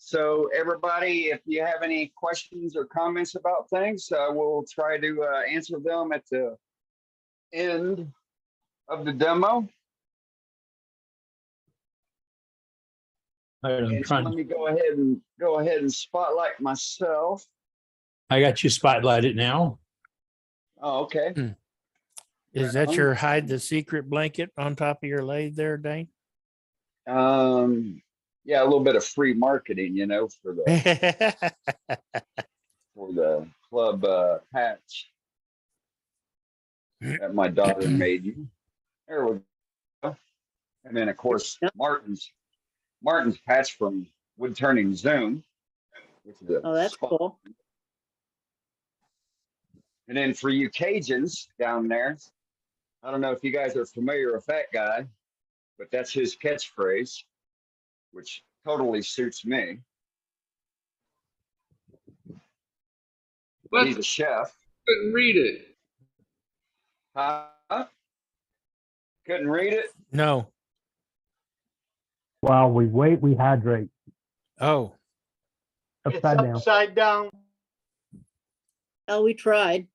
So everybody, if you have any questions or comments about things, we'll try to answer them at the end of the demo. All right, I'm And so trying. let me go ahead and spotlight myself. I got you spotlighted now. Oh, okay. Is that your hide the secret blanket on top of your lathe there, Dane? Yeah, a little bit of free marketing, you know, for the club patch that my daughter made you. There we go. And then of course Martin's patch from Wood Turning Zoom, which is Oh, that's cool. And then for you Cajuns down there, I don't know if you guys are familiar with that guy, but that's his catchphrase, which totally suits me. But he's a chef. couldn't read it. Huh? Couldn't read it? No. While we wait, we hydrate. Oh, Upside down. Upside down. Oh, we tried.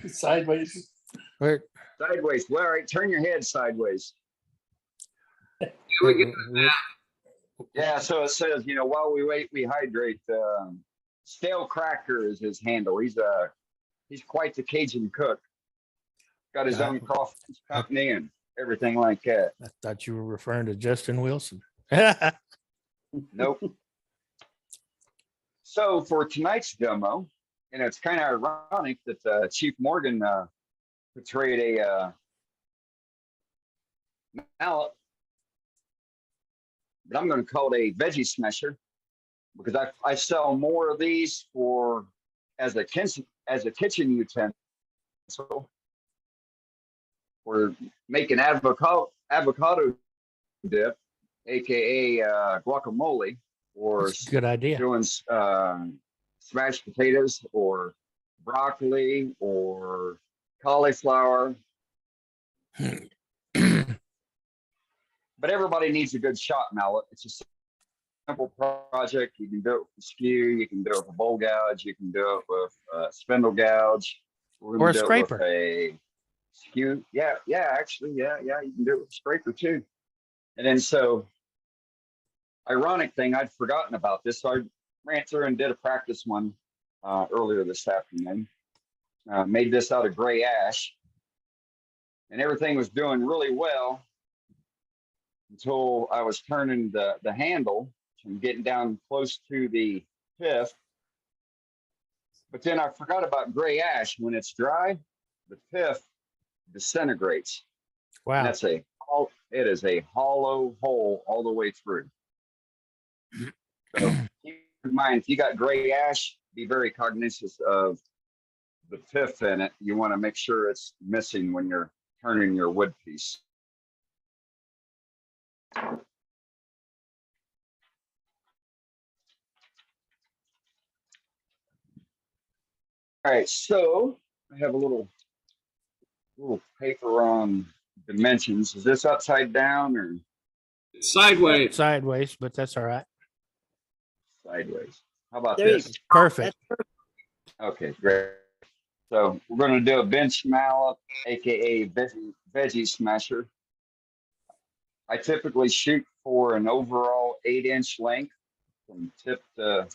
Sideways. where, Sideways. Well, all right, turn your head sideways. We get Yeah, so it says, you know, while we wait, we hydrate. Stale Cracker is his handle. He's quite the Cajun cook. Got his own crawfish company and everything like that. I thought you were referring to Justin Wilson. Nope. So for tonight's demo, and it's kind of ironic that Chief Morgan portrayed a mallet, but I'm going to call it a VegeSmash'r because I sell more of these for as a kitchen utensil. We're making avocado dip, aka guacamole, or That's a good idea. doing smashed potatoes or broccoli or cauliflower. But everybody needs a good shot mallet. It's a simple project. You can do it with a skew, you can do it with a bowl gouge, you can do it with a spindle gouge, Or a scraper. With a skew. Yeah, actually, yeah, you can do it with a scraper too. And then so, ironic thing, I'd forgotten about this. So I ran through and did a practice one earlier this afternoon. Made this out of gray ash, and everything was doing really well until I was turning the handle and getting down close to the pith. But then I forgot about gray ash. When it's dry, the pith disintegrates. Wow. And it is a hollow hole all the way through. So keep in mind, if you got gray ash, be very cognizant of the pith in it. You want to make sure it's missing when you're turning your wood piece. All right, so I have a little paper on dimensions. Is this upside down or sideways. Sideways, but that's all right. sideways? How about There you this? go. Perfect. That's perfect. Okay, great. So we're going to do a bench mallet, aka VegeSmash'r. I typically shoot for an overall 8-inch length from tip to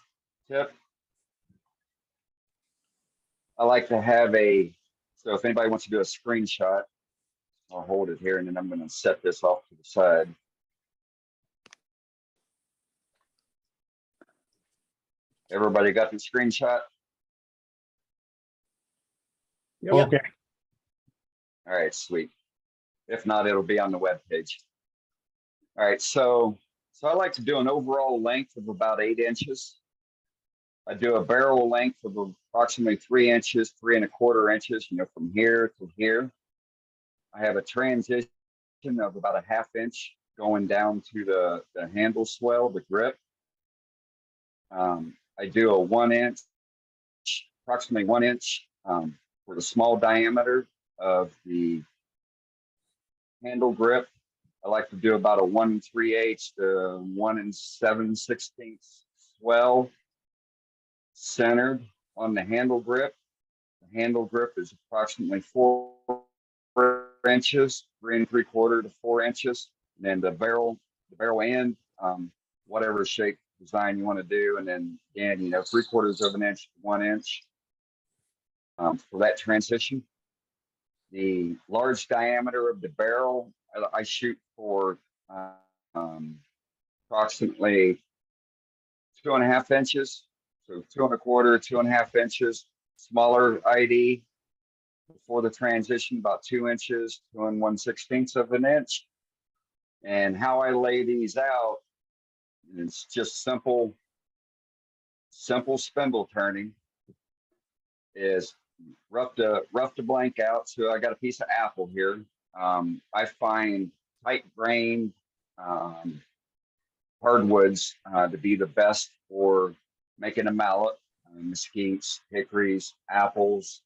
tip. I like to have so if anybody wants to do a screenshot, I'll hold it here and then I'm going to set this off to the side. Everybody got the screenshot? Okay. All right, sweet. If not, it'll be on the web page. All right, so I like to do an overall length of about 8 inches. I do a barrel length of approximately 3 inches, 3 1/4 inches, you know, from here to here. I have a transition of about a 1/2 inch going down to the handle swell, the grip. I do a 1 inch, approximately 1 inch for the small diameter of the handle grip. I like to do about a 1 3/8 to 1 7/16 swell centered on the handle grip. The handle grip is approximately 4 inches, 3 3/4 to 4 inches. And then the barrel end, whatever shape design you want to do. And then again, 3/4 of an inch to 1 inch for that transition. The large diameter of the barrel, I shoot for approximately 2.5 inches. So 2 1/4, 2.5 inches. Smaller ID before the transition, about 2 inches, 2 1/16 of an inch. And how I lay these out, it's just simple spindle turning, is rough to blank out. So I got a piece of apple here. I find tight grained hardwoods to be the best for making a mallet. Mesquites, hickories, apples,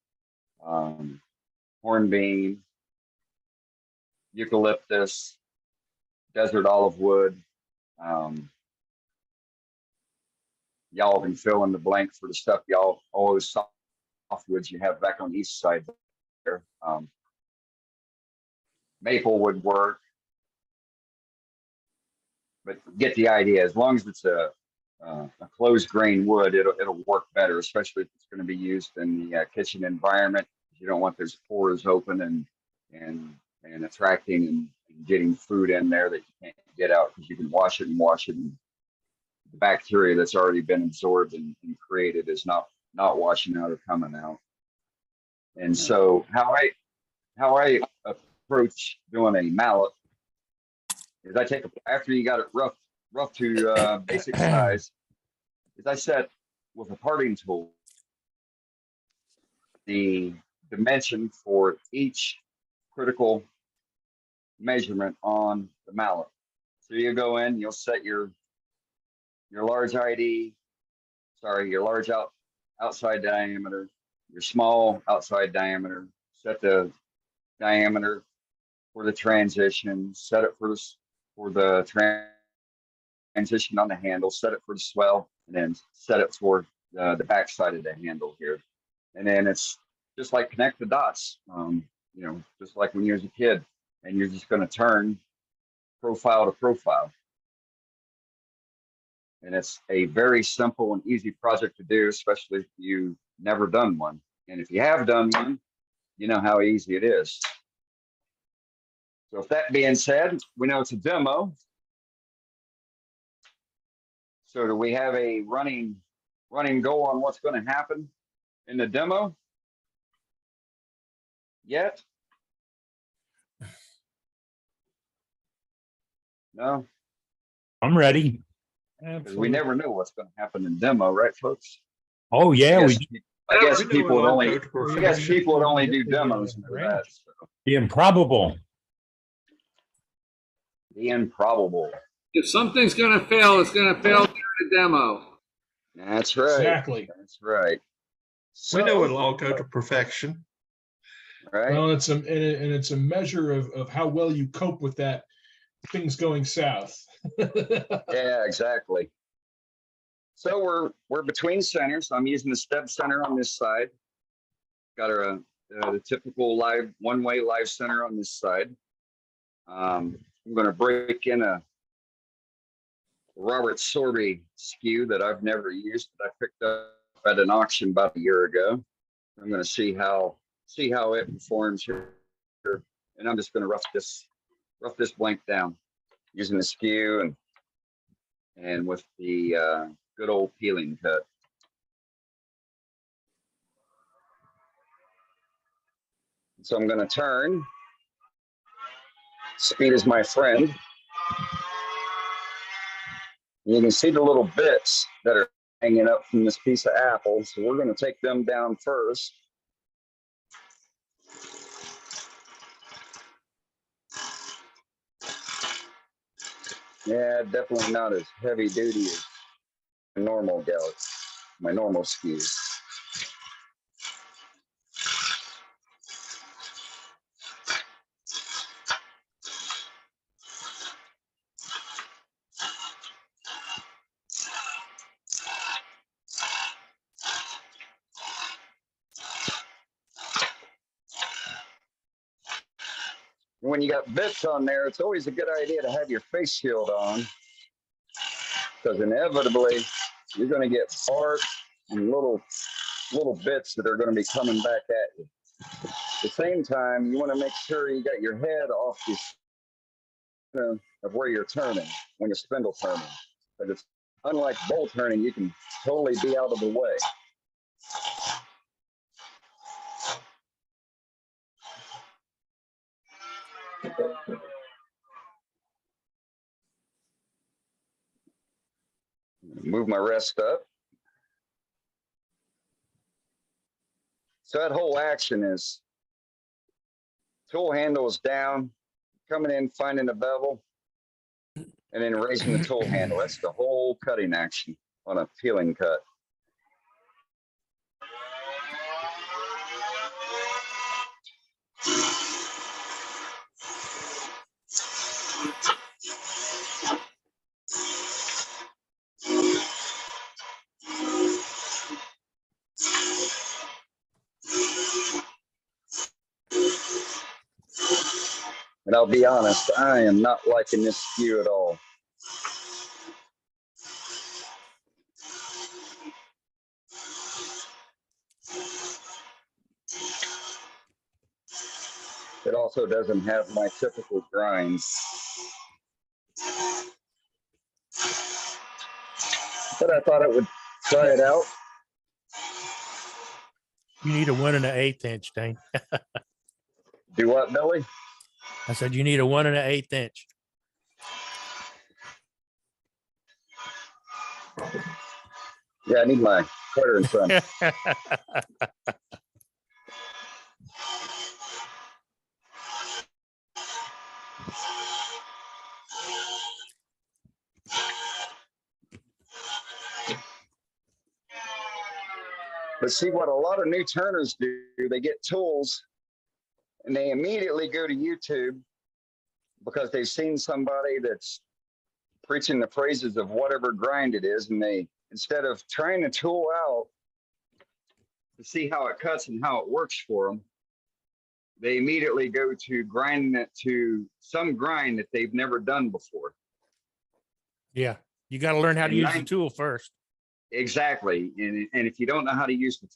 hornbeam, eucalyptus, desert olive wood. Y'all can fill in the blank for the stuff y'all, all those softwoods you have back on the east side there. Maple would work, but get the idea. As long as it's a closed grain wood, it'll work better, especially if it's going to be used in the kitchen environment. You don't want those pores open and attracting and getting food in there that you can't get out, because you can wash it, and the bacteria that's already been absorbed and created is not washing out or coming out. And so how I approach doing a mallet is I take after you got it rough to basic size, is I set with a parting tool the dimension for each critical measurement on the mallet. So you go in, you'll set your large ID, your large outside diameter, your small outside diameter, set the diameter for the transition, set it for the transition on the handle, set it for the swell, and then set it for the back side of the handle here. And then it's just like connect the dots, just like when you was a kid, and you're just going to turn profile to profile. And it's a very simple and easy project to do, especially if you've never done one. And if you have done one, you know how easy it is. So with that being said, we know it's a demo. So do we have a running goal on what's going to happen in the demo yet? No, I'm ready. because we never know what's going to happen in demo, right, folks? Oh, yeah, I guess We know people it would all only, goes to I guess people would only do demos for that. So. the improbable. The improbable. If something's gonna fail, it's gonna fail during the demo. That's right. Exactly. That's right. We know it'll all go to perfection. Right. Well, it's a measure of how well you cope with that things going south. Yeah, exactly. So we're between centers. I'm using the step center on this side. Got the typical one-way live center on this side. I'm going to break in a Robert Sorby skew that I've never used, that I picked up at an auction about a year ago. I'm going to see how it performs here, and I'm just going to rough this blank down using the skew and with the good old peeling cut. So I'm going to turn. Speed is my friend. You can see the little bits that are hanging up from this piece of apple. So we're going to take them down first. Yeah, definitely not as heavy duty as my normal gallet, my normal skews. When you got bits on there, it's always a good idea to have your face shield on, because inevitably you're going to get bark and little bits that are going to be coming back at you. At the same time, you want to make sure you got your head off the of where you're turning when you're spindle turning. But it's unlike bowl turning, you can totally be out of the way. Move my rest up. So that whole action is tool handle is down, coming in, finding the bevel, and then raising the tool handle. That's the whole cutting action on a peeling cut. And I'll be honest, I am not liking this skew at all. It also doesn't have my typical grinds. But I thought I would try it out. You need a 1 1/8 inch, Dane. Do what, Billy? I said, you need a 1 1/8 inch. Yeah, I need my quarter and son. But see what a lot of new turners do, they get tools and they immediately go to YouTube because they've seen somebody that's preaching the praises of whatever grind it is. And they, instead of trying the tool out to see how it cuts and how it works for them, they immediately go to grinding it to some grind that they've never done before. Yeah. You got to learn how to And use the tool first. Exactly. And if you don't know how to use the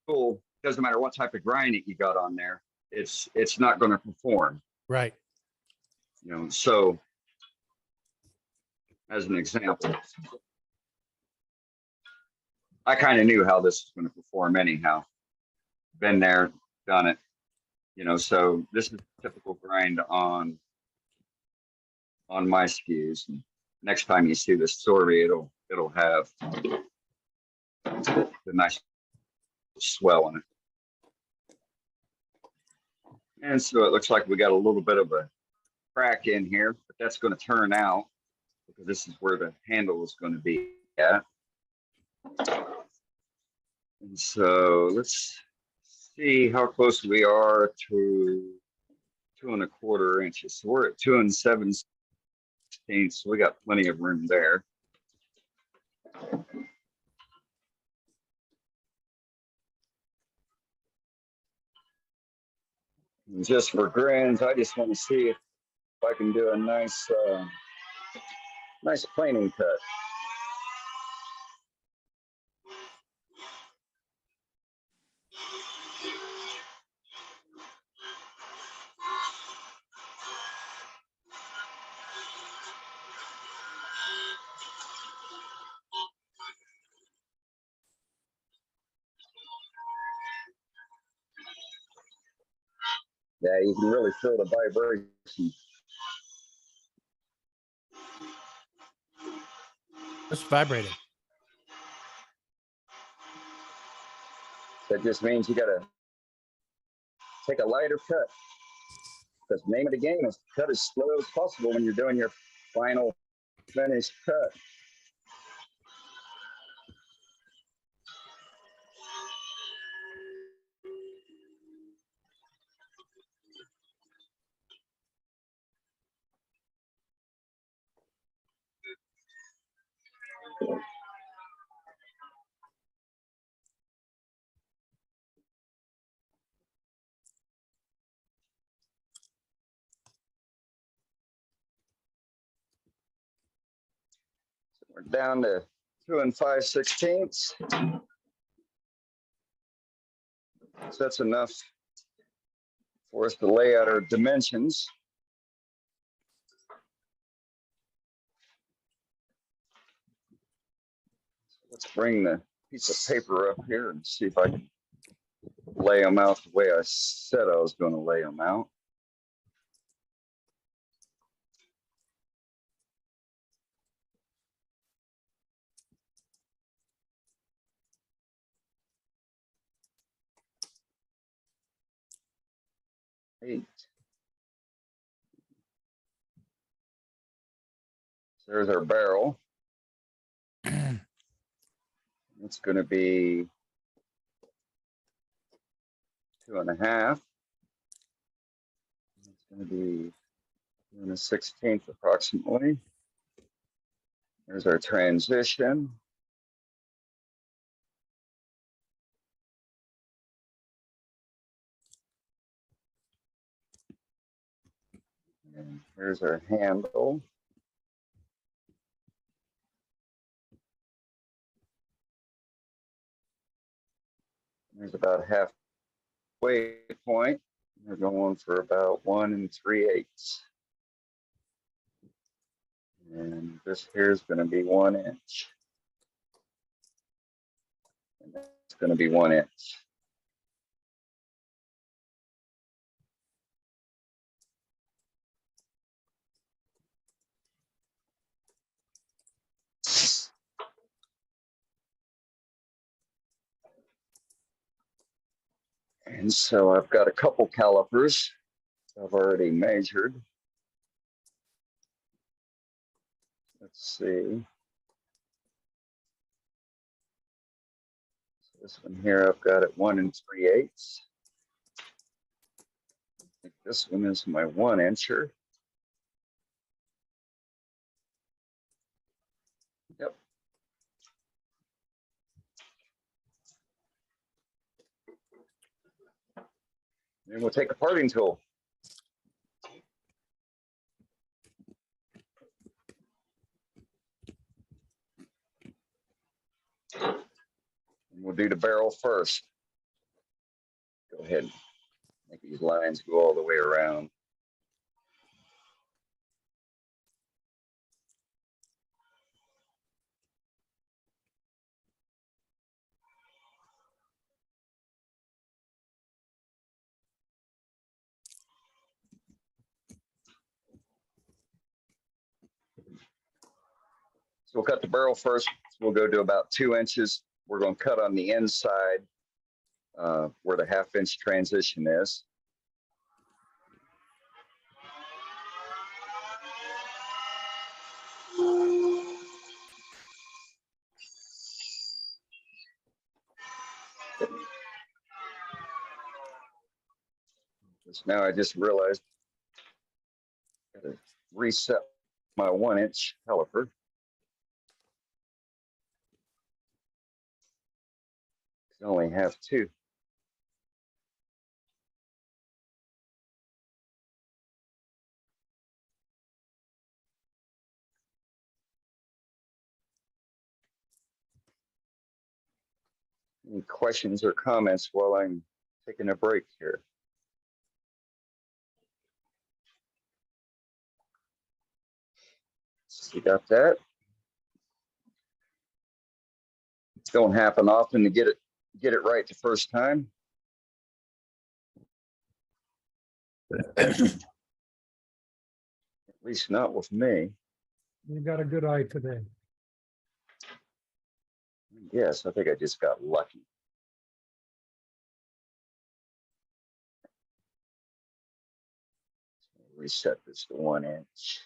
tool, doesn't matter what type of grind that you got on there, it's not going to perform. Right. You know, so as an example, I kind of knew how this was going to perform anyhow. Been there, done it. You know, so this is typical grind on my skews. And next time you see this story, it'll have the nice swell in it. And so it looks like we got a little bit of a crack in here, but that's going to turn out because this is where the handle is going to be at. And so let's see how close we are to 2 1/4 inches. So we're at 2 7/16, so we got plenty of room there. And just for grins, I just want to see if I can do a nice planing cut. Yeah, you can really feel the vibration. It's vibrating. That just means you got to take a lighter cut. Because the name of the game is cut as slow as possible when you're doing your final finished cut. We're down to 2 5/16. So that's enough for us to lay out our dimensions. Let's bring the piece of paper up here and see if I can lay them out the way I said I was going to lay them out. Eight. So there's our barrel. It's going to be 2.5. It's going to be 2 1/16 approximately. There's our transition. And here's our handle. There's about halfway point. We're going for about 1 3/8. And this here is going to be 1 inch. And that's going to be 1 inch. And so I've got a couple calipers I've already measured. Let's see. So this one here, I've got it 1 3/8. I think this one is my 1 incher. Yep. Then we'll take a parting tool. And we'll do the barrel first. Go ahead and make these lines go all the way around. So we'll cut the barrel first. We'll go to about 2 inches. We're going to cut on the inside where the 1/2 inch transition is. Just now I just realized I gotta reset my 1 inch caliper. I only have 2. Any questions or comments while I'm taking a break here? You got that? It don't happen often to get it right the first time. At least not with me. You got a good eye today. Yes, I think I just got lucky. Reset this to 1 inch.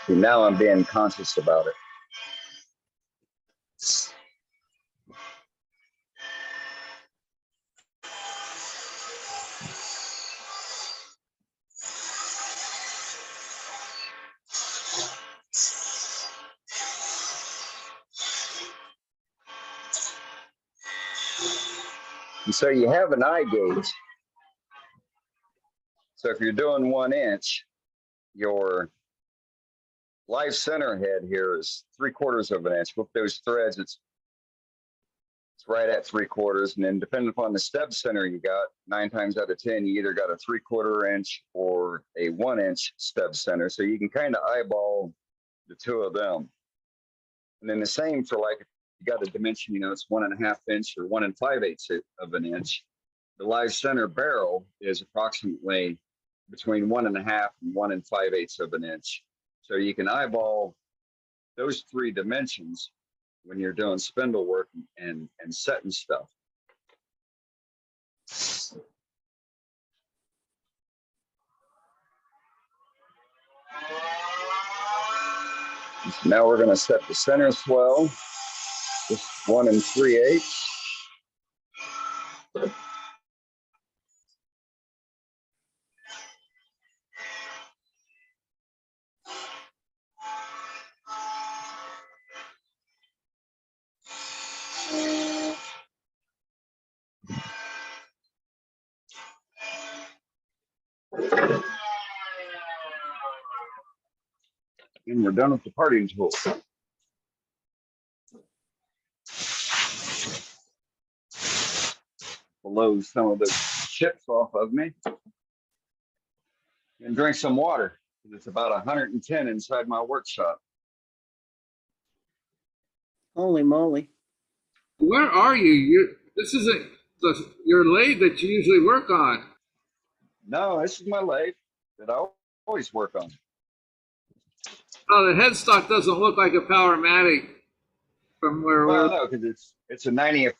See, now I'm being conscious about it. And so you have an eye gauge. So if you're doing 1 inch, your live center head here is 3/4 of an inch. With those threads, it's right at 3/4. And then depending upon the stub center you got, 9 times out of 10, you either got a 3/4 inch or a 1 inch stub center. So you can kind of eyeball the two of them. And then the same for like, if you got a dimension, you know, it's 1.5 inch or 1 5/8 of an inch. The live center barrel is approximately between 1.5 and 1 5/8 of an inch. So you can eyeball those 3 dimensions when you're doing spindle work and setting stuff. So now we're going to set the center swell, just 1 3/8. And we're done with the parting tool. Blow some of the chips off of me. And drink some water, because it's about 110 inside my workshop. Holy moly. Where are you? This isn't your lathe that you usually work on. No, this is my lathe that I always work on. Oh, the headstock doesn't look like a Powermatic from where Well, we're. no, because it's a 90th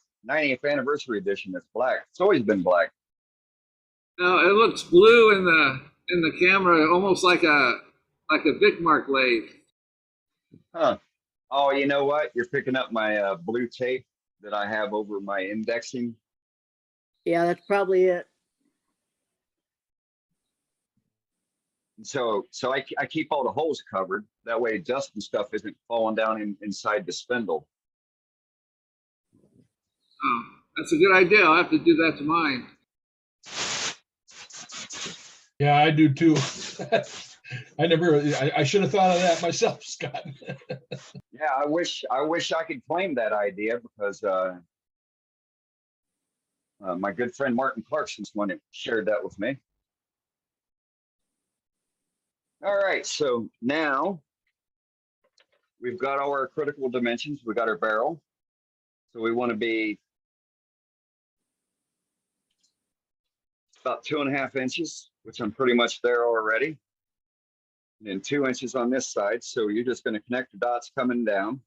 anniversary edition. It's black. It's always been black. No, it looks blue in the camera, almost like a Vicmark lathe. Huh. Oh, you know what? You're picking up my blue tape that I have over my indexing. Yeah, that's probably it. So I keep all the holes covered. That way dust and stuff isn't falling down inside the spindle. Oh, that's a good idea. I'll have to do that to mine. Yeah, I do too. I should have thought of that myself, Scott. Yeah, I wish I could claim that idea, because my good friend Martin Clarkson's one that shared that with me. All right, so now we've got our critical dimensions. We got our barrel. So we want to be about 2.5 inches, which I'm pretty much there already. And then 2 inches on this side. So you're just going to connect the dots coming down.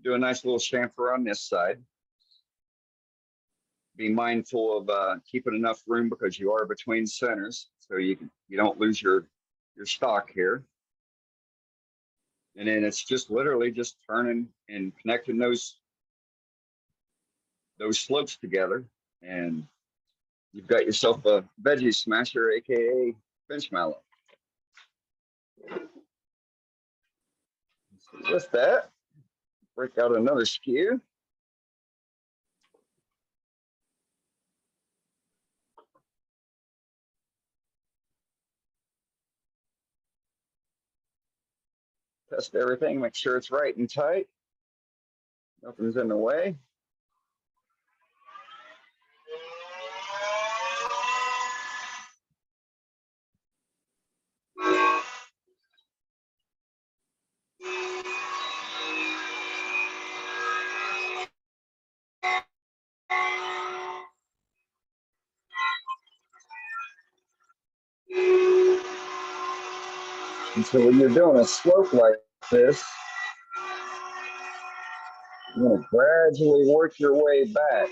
Do a nice little chamfer on this side. Be mindful of keeping enough room, because you are between centers, so you don't lose your stock here. And then it's just literally just turning and connecting those slopes together, and you've got yourself a VegeSmash'r, aka bench mallet. So with that, break out another skew. Test everything, make sure it's right and tight. Nothing's in the way. And so when you're doing a slope like this, you're going to gradually work your way back.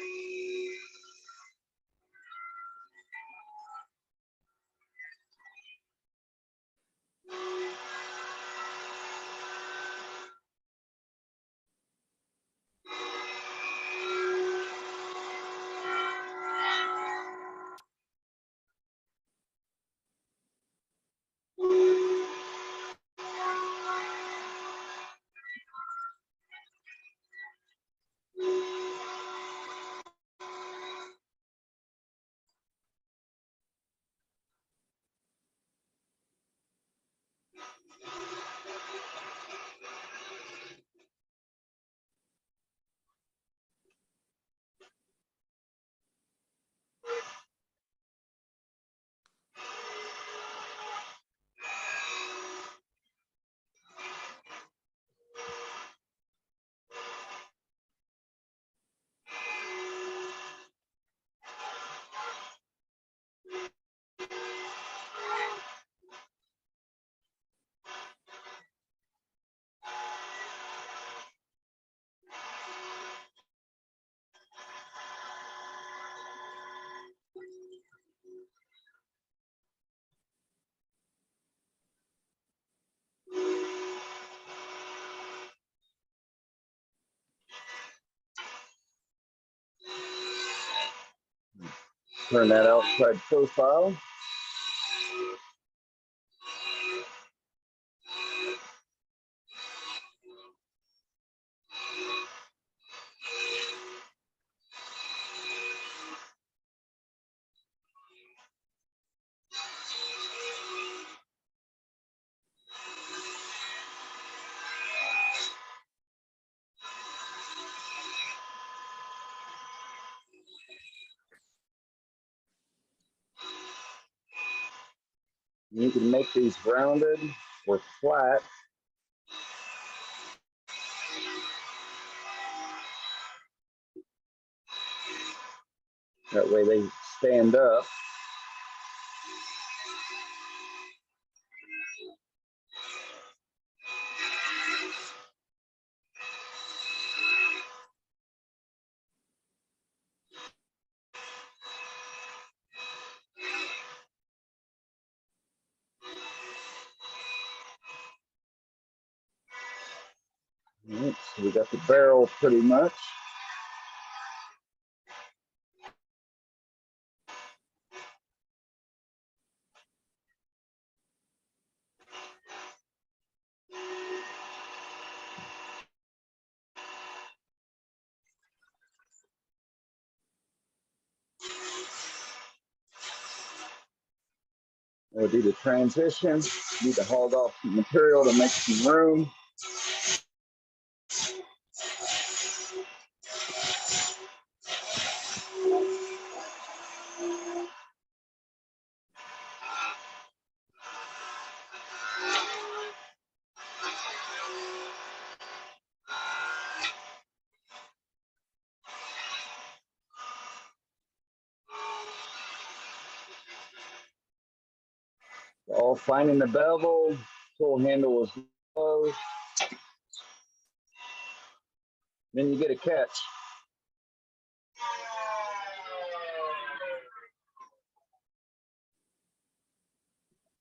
Turn that outside profile. You can make these rounded or flat. That way they stand up. All right, so we got the barrel pretty much. We'll do the transition. Need to haul off some material to make some room. All finding the bevel, tool handle is low. Then you get a catch.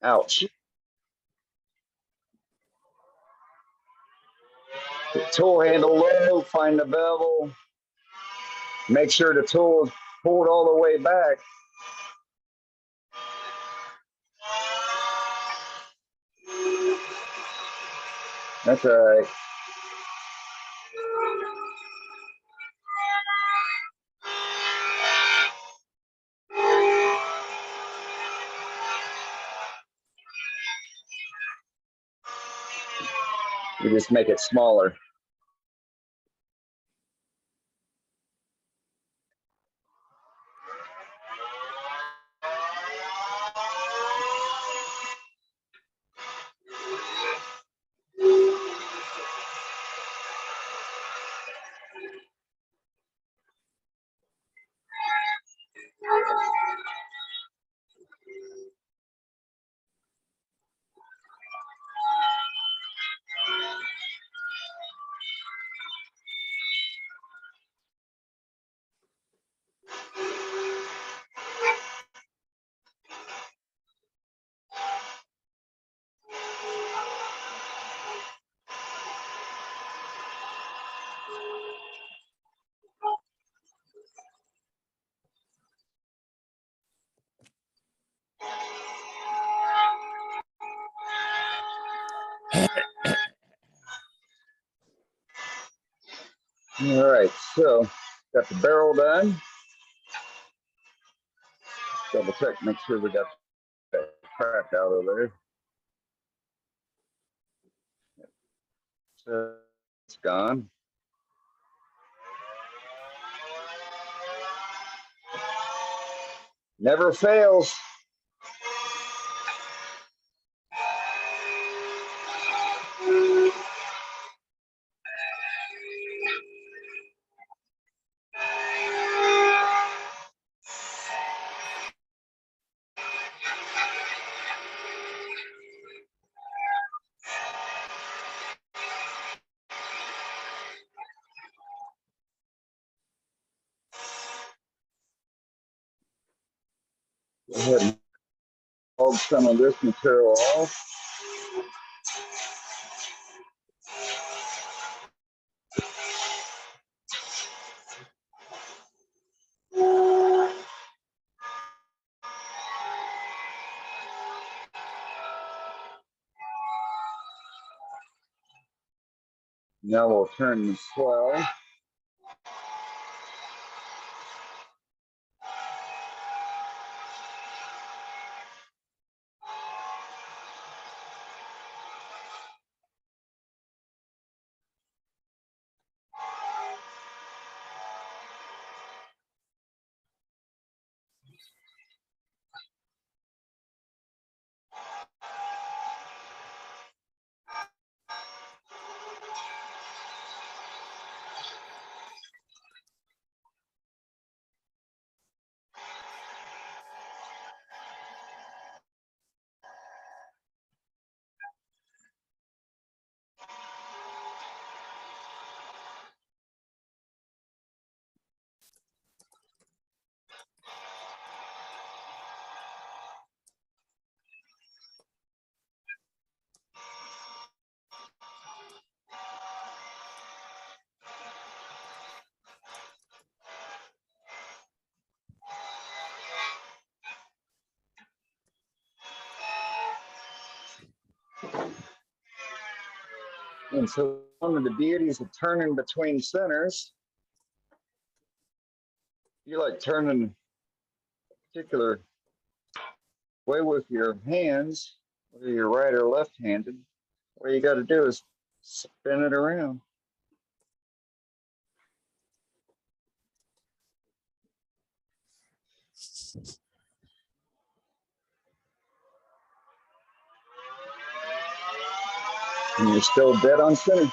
Ouch. The tool handle low, find the bevel. Make sure the tool is pulled all the way back. That's all right. You just make it smaller. All right, so got the barrel done. Double check, make sure we got that crack out of there. So it's gone. Never fails. Go ahead and hold some of this material off. Now we'll turn the swell. And so one of the beauties of turning between centers, you like turning a particular way with your hands, whether you're right or left-handed. All you got to do is spin it around. And you're still dead on center.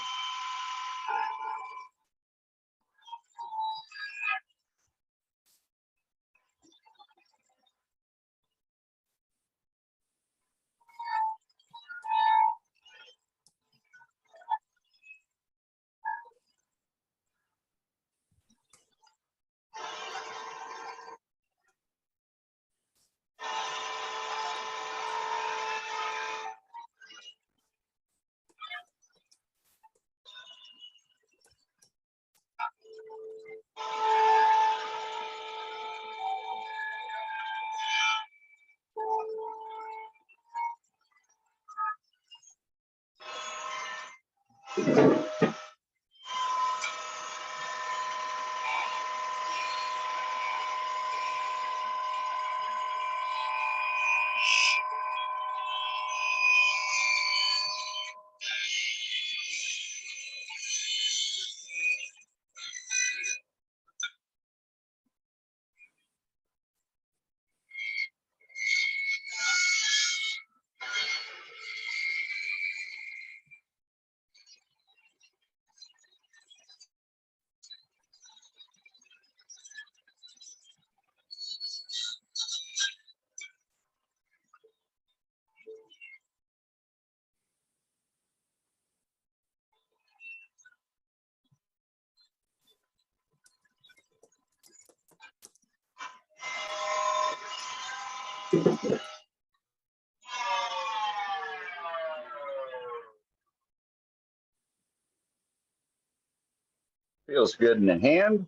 Feels good in the hand.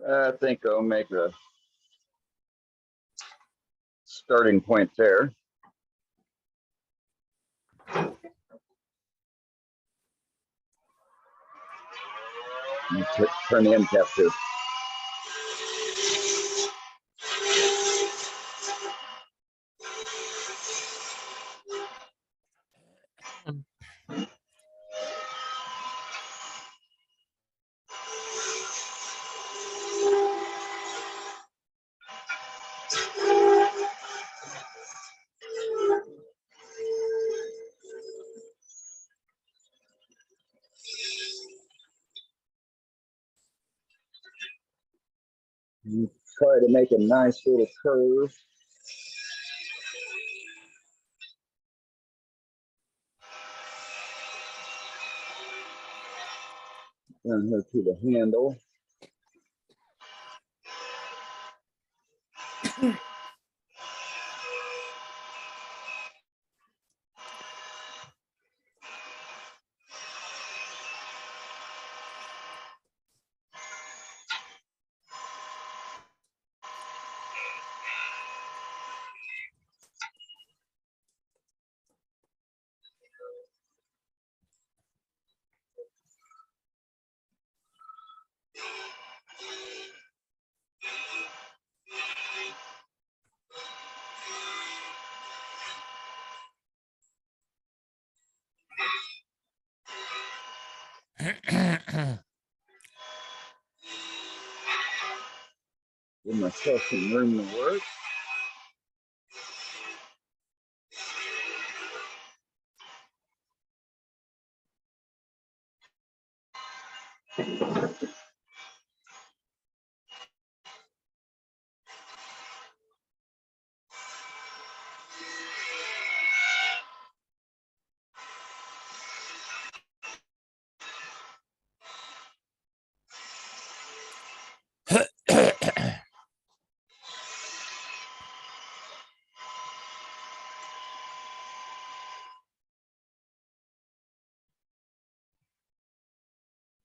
I think I'll make a starting point there. And turn the end cap too. And try to make a nice little curve. Down here to the handle. Give myself some room to work.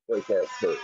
Like that too.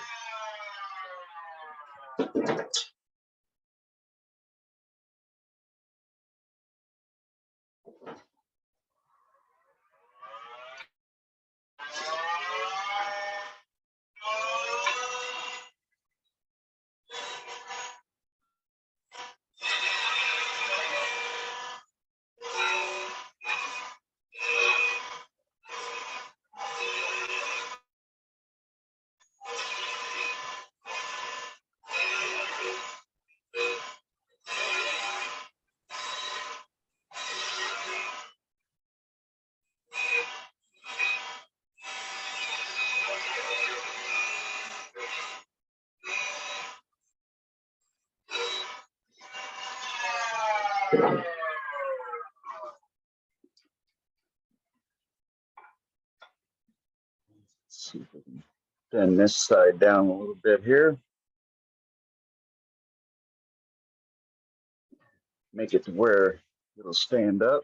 See if we can bend this side down a little bit here. Make it to where it'll stand up.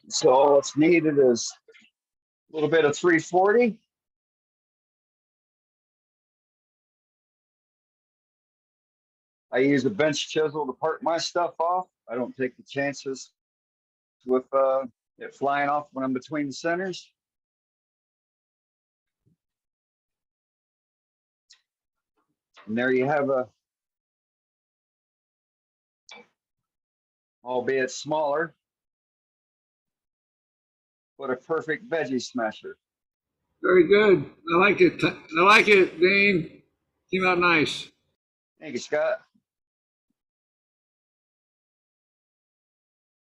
So all that's needed is a little bit of 340. I use a bench chisel to part my stuff off. I don't take the chances with it flying off when I'm between the centers. And there you have a, albeit smaller, but a perfect veggie smasher. Very good. I like it. I like it, Dane. Came out nice. Thank you, Scott.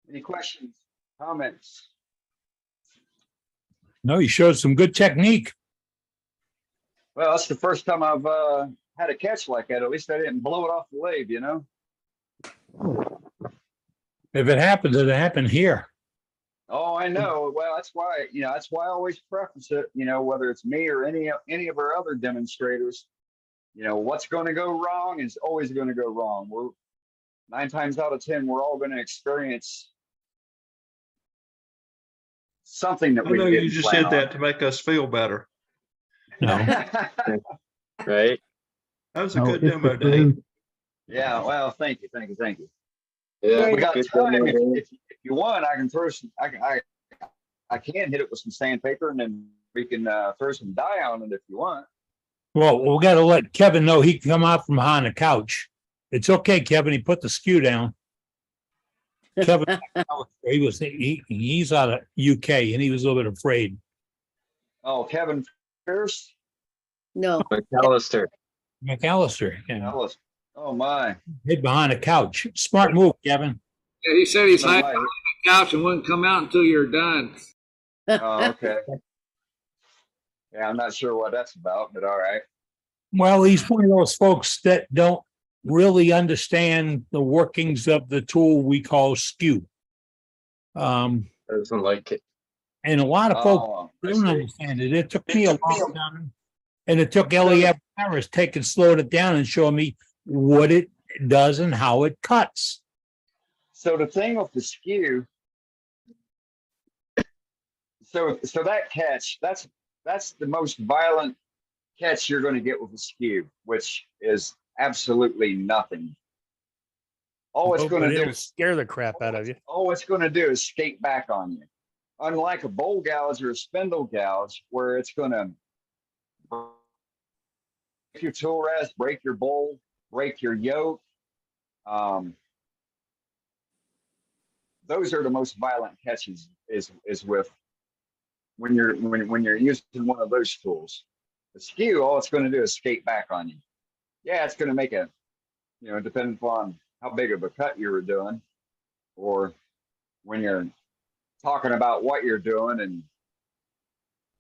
Any questions, comments? No, you showed some good technique. Well, that's the first time I've had a catch like that. At least I didn't blow it off the lathe, you know? If it happens, it happened here. Oh, I know. Well, that's why, that's why I always preface it, whether it's me or any of our other demonstrators, what's going to go wrong is always going to go wrong. We're 9 times out of 10, we're all going to experience something that I we know didn't you just plan said that to make us feel better. No. on. Right? That was a No, good it's demo, the Dave. same. Yeah, well, thank you. Yeah. We got good time. demo, Dave. If you want, I can throw some. I can hit it with some sandpaper, and then we can throw some dye on it if you want. Well, we got to let Kevin know he can come out from behind the couch. It's okay, Kevin. He put the skew down. Kevin, he's out of UK and he was a little bit afraid. Oh, Kevin Pierce. No, McAllister. McAllister, Alice. Oh my. hid behind a couch. Smart move, Kevin. Yeah, he said he's No hiding way. on the couch and wouldn't come out until you're done. Oh, okay. Yeah, I'm not sure what that's about, but all right. Well, he's one of those folks that don't really understand the workings of the tool we call skew. Doesn't like it. And a lot of folks Oh, I don't see. understand it. It took me a long time. And it took Elliot Harris taking slowed it down and showing me what it does and how it cuts. So the thing with the skew, so that catch, that's the most violent catch you're going to get with a skew, which is absolutely nothing. All it's Oh, going but to do it'll is scare the crap out of you. all it's going to do is skate back on you. Unlike a bowl gouge or a spindle gouge, where it's going to break your tool rest, break your bowl, break your yoke. Those are the most violent catches. Is with when you're using one of those tools. The skew, all it's going to do is skate back on you. Yeah, it's going to make a, depending upon how big of a cut you were doing, or when you're talking about what you're doing and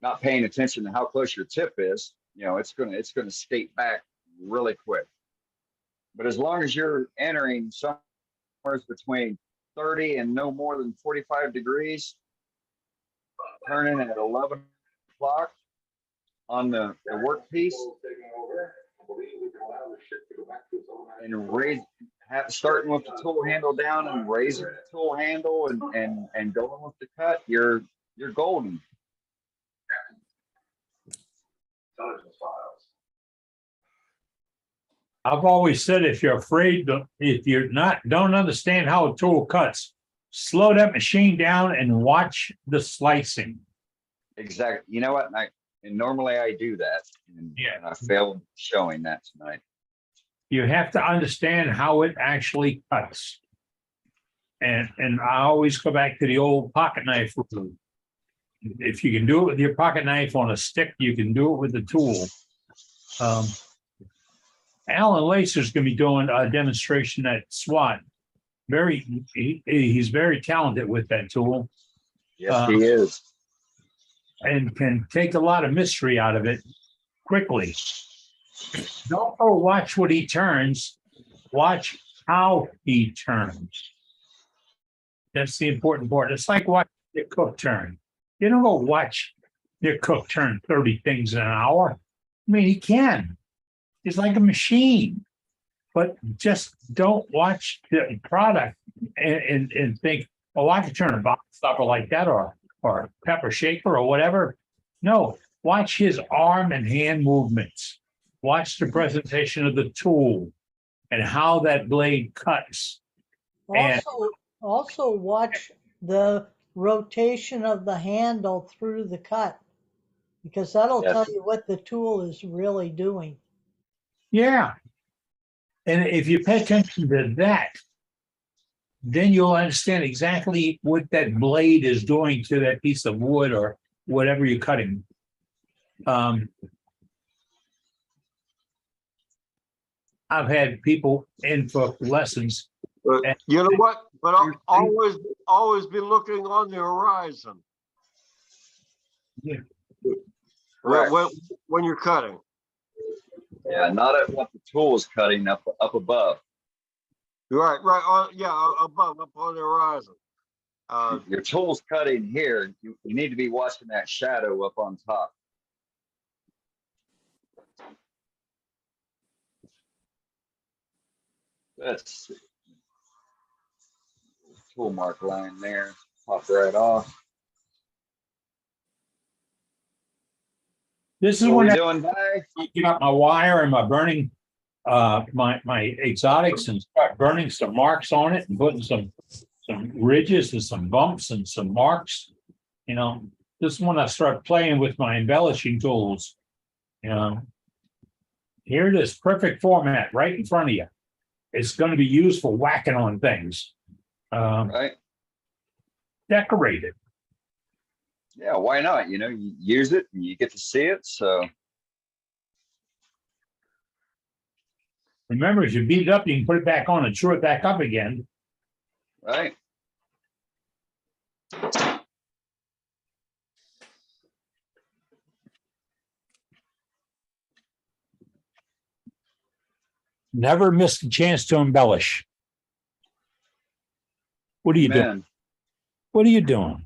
not paying attention to how close your tip is, it's gonna skate back really quick. But as long as you're entering somewhere between 30 and no more than 45 degrees, turning at 11 o'clock on the workpiece, and starting with the tool handle down and raising the tool handle and going with the cut, you're golden. I've always said if you're don't understand how a tool cuts, slow that machine down and watch the slicing. Exactly. You know what? And normally I do that, and I failed showing that tonight. You have to understand how it actually cuts. And I always go back to the old pocket knife rule. If you can do it with your pocket knife on a stick, you can do it with the tool. Alan Lacer's going to be doing a demonstration at SWAT. He's very talented with that tool. Yes, he is. And can take a lot of mystery out of it quickly. Don't go watch what he turns. Watch how he turns. That's the important part. It's like watching your cook turn. You don't go watch your cook turn 30 things in an hour. I mean, he can. He's like a machine. But just don't watch the product and think, oh, I can turn a box stopper like that or a pepper shaker or whatever. No, watch his arm and hand movements. Watch the presentation of the tool and how that blade cuts. And Also watch the rotation of the handle through the cut, because that'll Yes. tell you what the tool is really doing. yeah. And if you pay attention to that, then you'll understand exactly what that blade is doing to that piece of wood or whatever you're cutting. I've had people in for lessons. But you know what? But I'll always be looking on the horizon. Yeah. When you're cutting. Yeah, not at what the tool is cutting up above. Right. Above, up on the horizon. Your tool's cutting here. You need to be watching that shadow up on top. Let's see. Tool mark line there. Pop right off. This is What when we I doing, Ty? get up my wire and my burning my exotics and start burning some marks on it and putting some ridges and some bumps and some marks. This is when I start playing with my embellishing tools. Here it is, perfect format right in front of you. It's going to be used for whacking on things. Right. Decorate it. Yeah, why not? You use it and you get to see it. So Remember, if you beat it up, you can put it back on and chew it back up again. right. Never miss the chance to embellish. What are you doing? Man, What are you doing?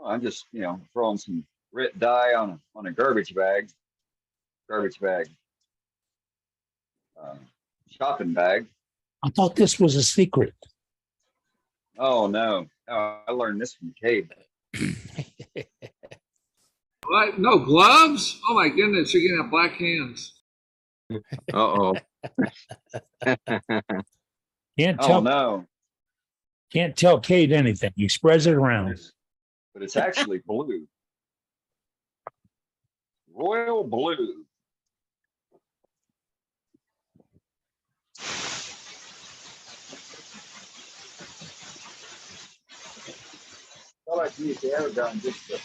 I'm just throwing some grit dye on a garbage bag. Shopping bag. I thought this was a secret. Oh, no. Oh, I learned this from Cade. Like, no gloves? Oh my goodness, you're gonna have black hands. Uh-oh. Can't Oh, tell, no. can't tell Kate anything. He spreads it around. But it's actually blue. Royal blue. I like to use the air gun just to.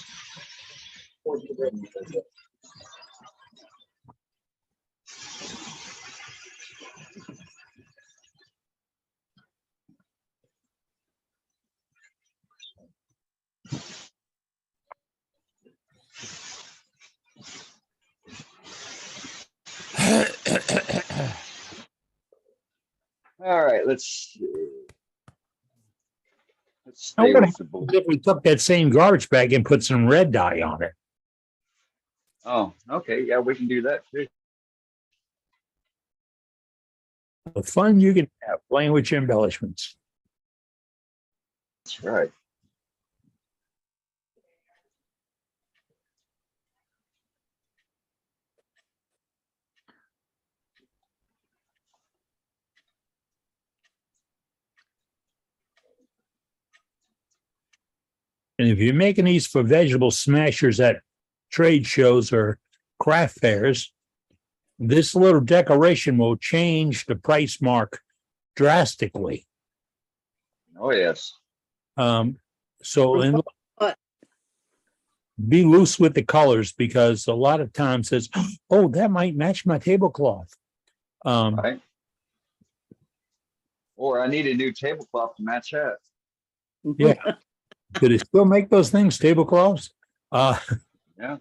All right, let's see. Let's I stay wonder with the blue. if we took that same garbage bag and put some red dye on it. Oh, okay. Yeah, we can do that too. The fun you can have playing with your embellishments. That's right. And if you're making these for vegetable smashers at trade shows or craft fairs, this little decoration will change the price mark drastically. Oh, yes. So and But- be loose with the colors, because a lot of times it's, oh, that might match my tablecloth. Right. Or I need a new tablecloth to match that. Yeah. Do they still make those things, tablecloths? Yeah.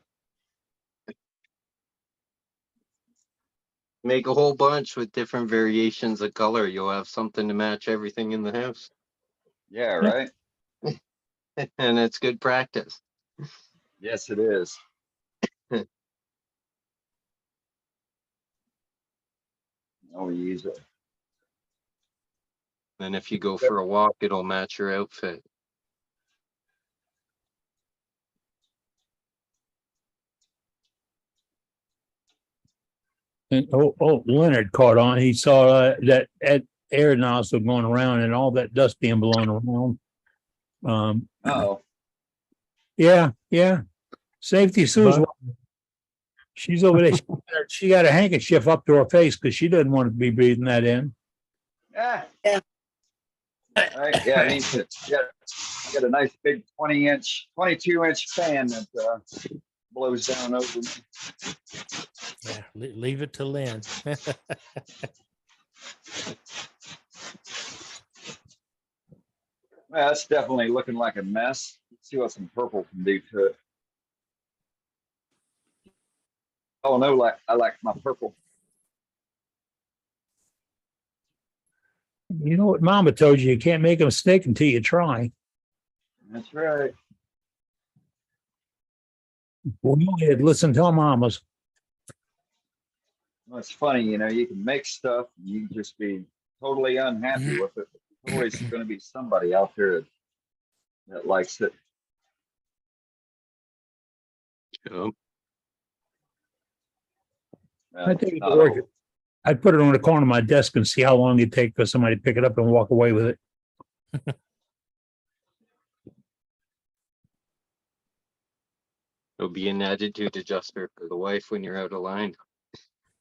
Make a whole bunch with different variations of color. You'll have something to match everything in the house. Yeah, right. And it's good practice. Yes, it is. I'll use it. And if you go for a walk, it'll match your outfit. And Leonard caught on. He saw that air nozzle going around and all that dust being blown around. Oh, Yeah. Safety Sue's. She's over there. She got a handkerchief up to her face because she doesn't want to be breathing that in. yeah. Yeah. Right. Yeah, it needs to get a nice big 22-inch fan that blows down over me. Yeah, leave it to Lynn. Well, that's definitely looking like a mess. Let's see what some purple can do to it. Oh no, I like my purple. You know what Mama told you? You can't make a mistake until you try. That's right. We only had listen to our mamas. Well, it's funny, you can make stuff and you can just be totally unhappy with it. There's always going to be somebody out there that likes it. Yep. Well, I think it's it'd not work. all- I'd put it on the corner of my desk and see how long it'd take for somebody to pick it up and walk away with it. It'll be an attitude adjuster for the wife when you're out of line.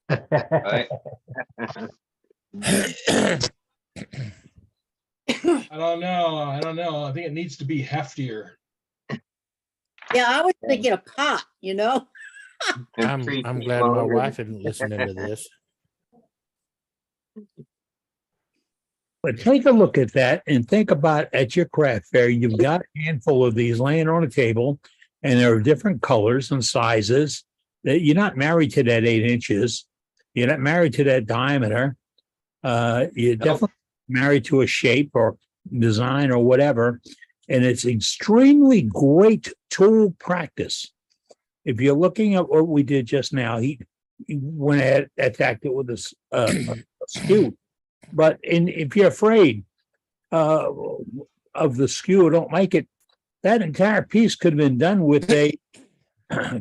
Right? I don't know. I think it needs to be heftier. Yeah, I was thinking a pot, I'm glad my wife isn't listening to this. But take a look at that and think about at your craft fair, you've got a handful of these laying on a table and there are different colors and sizes. That you're not married to that 8 inches. You're not married to that diameter. You're definitely married to a shape or design or whatever. And it's extremely great tool practice. If you're looking at what we did just now, he went ahead, attacked it with a skew. But if you're afraid, of the skew don't make it. That entire piece could have been done with a,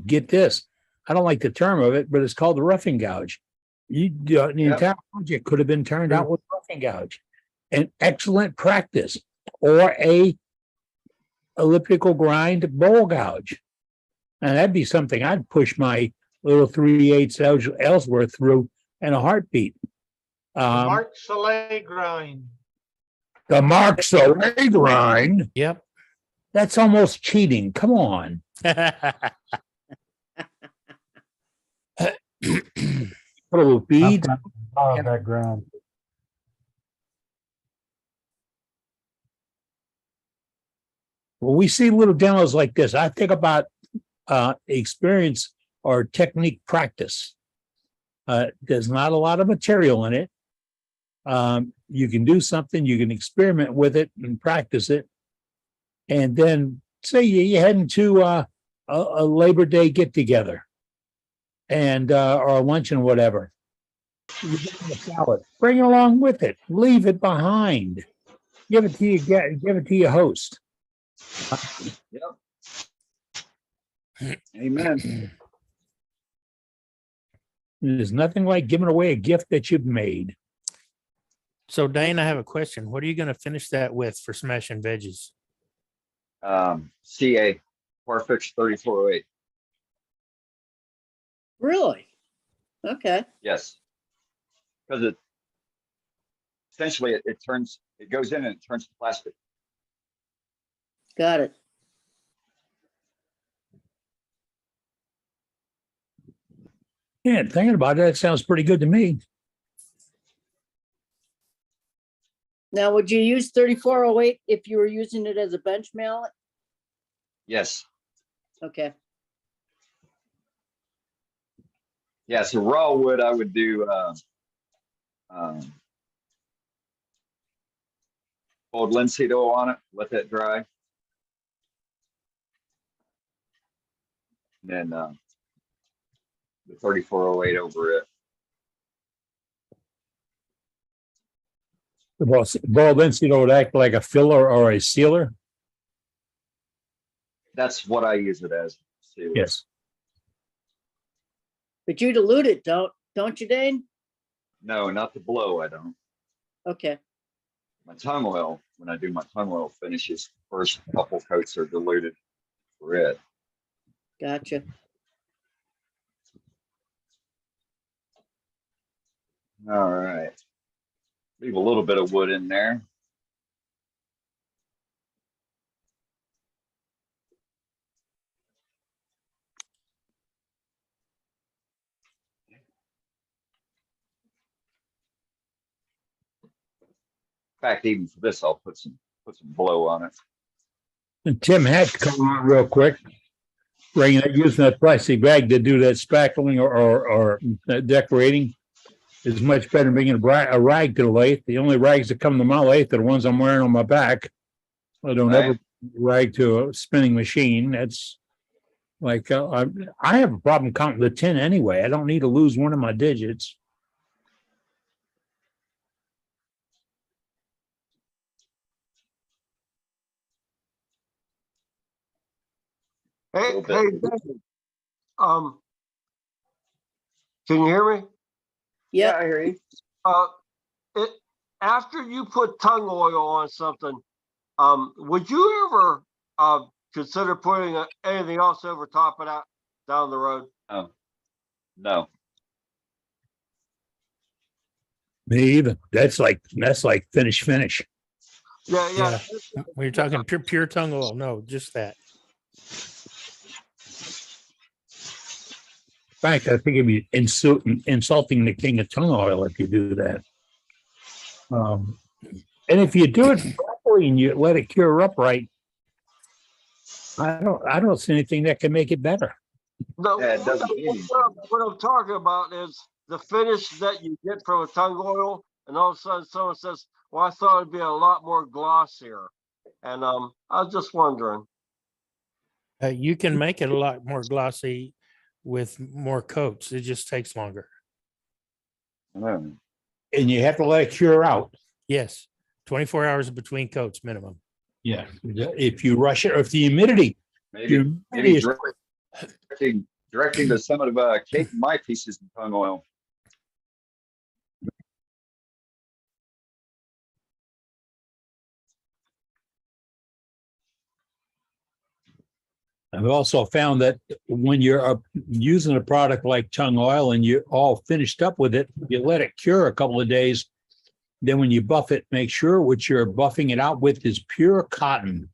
get this, I don't like the term of it, but it's called the roughing gouge. The entire project could have been turned out with roughing gouge. An excellent practice, or a elliptical grind bowl gouge. And that'd be something I'd push my little 3/8 Ellsworth through in a heartbeat. Mark Soleil grind. The Mark Soleil grind. Yep. That's almost cheating. Come on. Put a little bead. That ground. Well, we see little demos like this. I think about experience or technique practice. There's not a lot of material in it. You can do something, you can experiment with it and practice it. And then say you're heading to a Labor Day get together and or a luncheon, whatever. You bring a salad, bring it along with it, leave it behind. Give it to your host. Amen. There's nothing like giving away a gift that you've made. So Dane, I have a question. What are you going to finish that with for smashing veggies? CA, Parfix 3408. Really? Okay. Yes. Because it essentially it turns, it goes in and it turns to plastic. Got it. Yeah, thinking about it, that sounds pretty good to me. Now, would you use 3408 if you were using it as a bench mallet? Yes. Okay. Yeah, so raw wood, I would do old linseed oil on it, let that dry. And then the 3408 over it. The ball linseed would act like a filler or a sealer. That's what I use it as. Yes. But you dilute it, don't you, Dane? No, not the blow, I don't. Okay. My tongue oil, when I do my tongue oil finishes, first couple coats are diluted for it. Gotcha. All right. Leave a little bit of wood in there. In fact, even for this, I'll put some blow on it. And Tim had to come on real quick, using that plastic bag to do that spackling or decorating is much better than bringing a rag to the lathe. The only rags that come to my lathe are the ones I'm wearing on my back. I don't ever rag to a spinning machine. That's like I have a problem counting the 10 anyway. I don't need to lose one of my digits. Hey, David, can you hear me? Yeah, I hear you. After you put tongue oil on something, would you ever consider putting anything else over top of that down the road? Oh, no. Me either. That's like finish. Yeah. When you're talking pure tongue oil, no, just that. In fact, I think it'd be insulting the king of tongue oil if you do that. And if you do it properly and you let it cure up right, I don't see anything that can make it better. No, Yeah, it doesn't mean what I'm talking about is the finish that you get from a tongue oil, and all of a sudden someone says, "Well, I thought it'd be a lot more glossier," and I was just wondering. You can make it a lot more glossy with more coats. It just takes longer. And you have to let it cure out. Yes. 24 hours between coats minimum. Yeah, if you rush it, or if the humidity, Maybe is directing to some of Kate and my pieces in tung oil. I've also found that when you're using a product like tung oil and you're all finished up with it, you let it cure a couple of days. Then when you buff it, make sure what you're buffing it out with is pure cotton.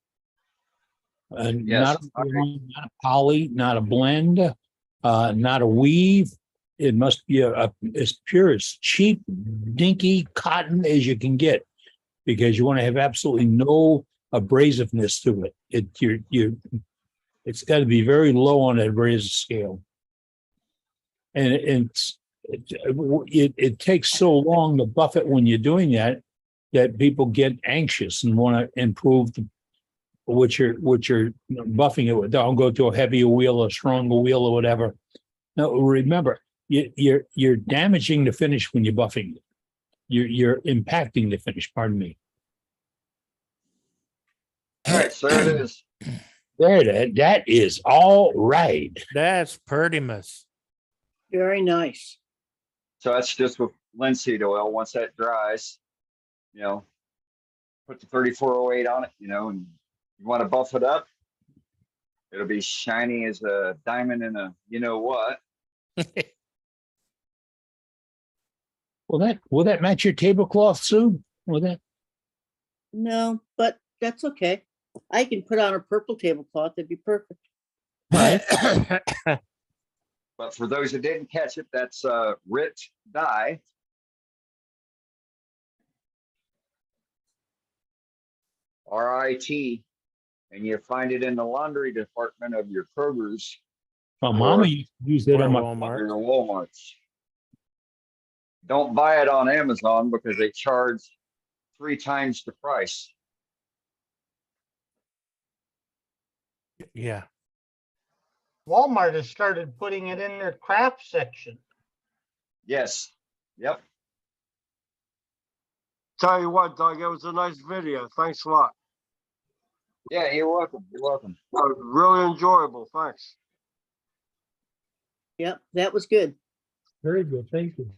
And Yes, not a poly, not a blend, not a weave. It must be as pure as cheap, dinky cotton as you can get, because you want to have absolutely no abrasiveness to it. It's got to be very low on that abrasive scale. And it takes so long to buff it when you're doing that people get anxious and want to improve what you're buffing it with. Don't go to a heavier wheel, a stronger wheel, or whatever. No, remember, you're damaging the finish when you're buffing it. You're impacting the finish. Pardon me. All right, so there it is. There, that is all right. That's pretty much. Very nice. So that's just with linseed oil. Once that dries, put the 3408 on it, and you want to buff it up. It'll be shiny as a diamond in a what. Will that match your tablecloth, Sue? Will that? No, but that's okay. I can put on a purple tablecloth. It'd be perfect. But for those who didn't catch it, that's rich dye. RIT, and you find it in the laundry department of your Kroger's Well, Mama used to use that on my Walmart. or your Walmart's. Don't buy it on Amazon because they charge 3 times the price. Yeah. Walmart has started putting it in their craft section. Yes. Yep. Tell you what, Doug, it was a nice video. Thanks a lot. Yeah, you're welcome. You're welcome. Really enjoyable. Thanks. Yep, that was good. Very good. Thank you.